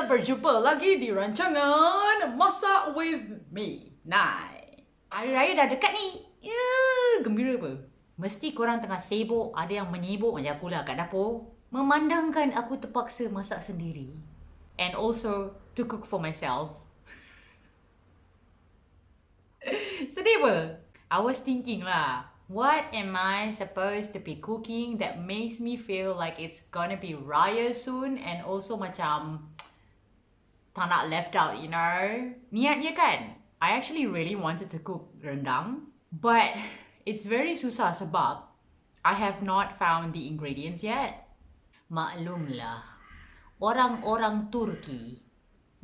kita berjumpa lagi di rancangan Masak with me, Nai. Hari Raya dah dekat ni. Gembira apa? Mesti korang tengah sibuk, ada yang menyibuk macam aku lah kat dapur. Memandangkan aku terpaksa masak sendiri. And also to cook for myself. Sedih apa? I was thinking lah, what am I supposed to be cooking that makes me feel like it's gonna be Raya soon and also macam tak nak left out, you know? Niatnya kan, I actually really wanted to cook rendang, but it's very susah sebab I have not found the ingredients yet. Maklumlah, orang-orang Turki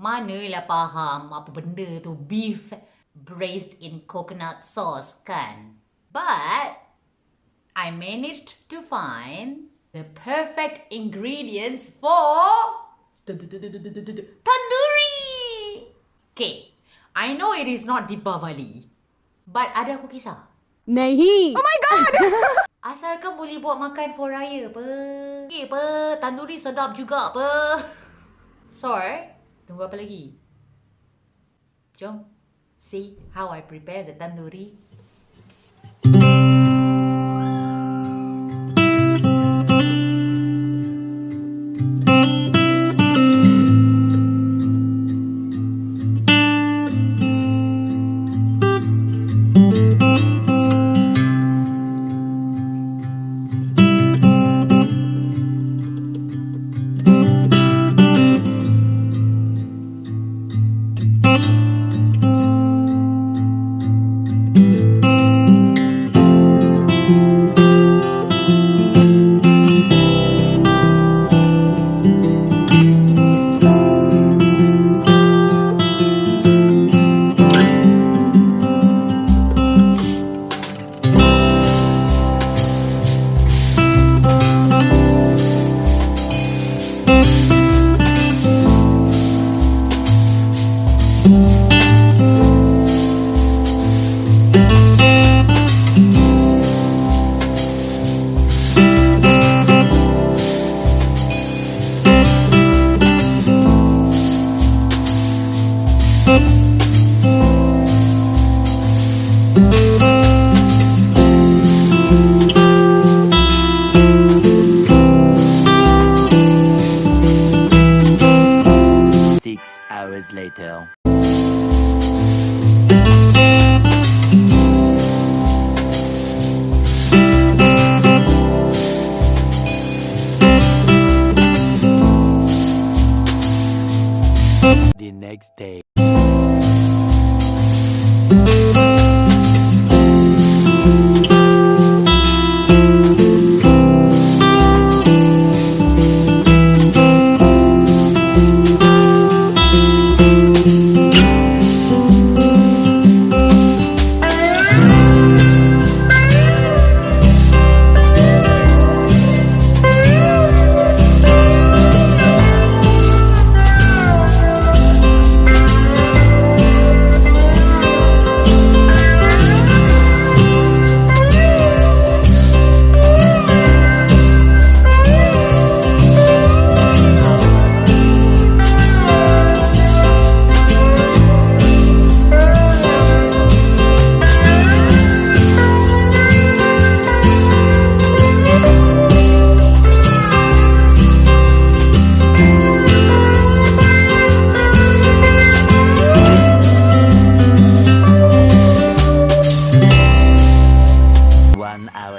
manalah faham apa benda tu beef braised in coconut sauce kan? But I managed to find the perfect ingredients for tandoori. Okay, I know it is not Deepavali, but ada aku kisah. Nahi. Oh my god! Asalkan boleh buat makan for Raya apa. Okay apa, tandoori sedap juga apa. So, tunggu apa lagi? Jom see how I prepare the tandoori. Hours later. The next day.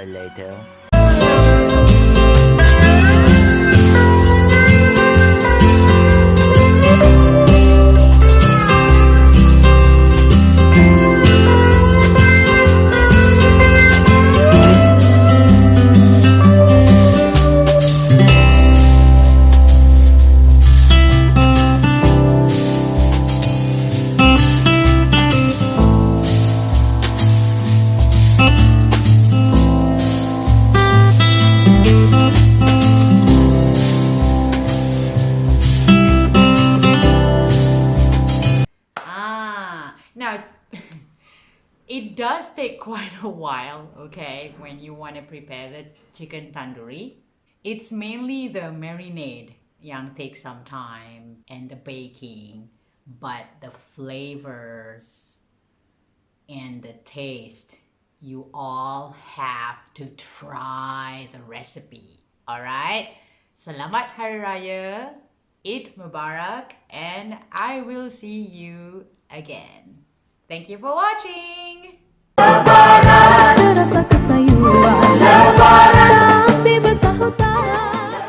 Later. It does take quite a while, okay, when you want to prepare the chicken tandoori. It's mainly the marinade yang take some time and the baking, but the flavors and the taste, you all have to try the recipe. Alright? Selamat Hari Raya, Eid Mubarak, and I will see you again. Thank you for watching.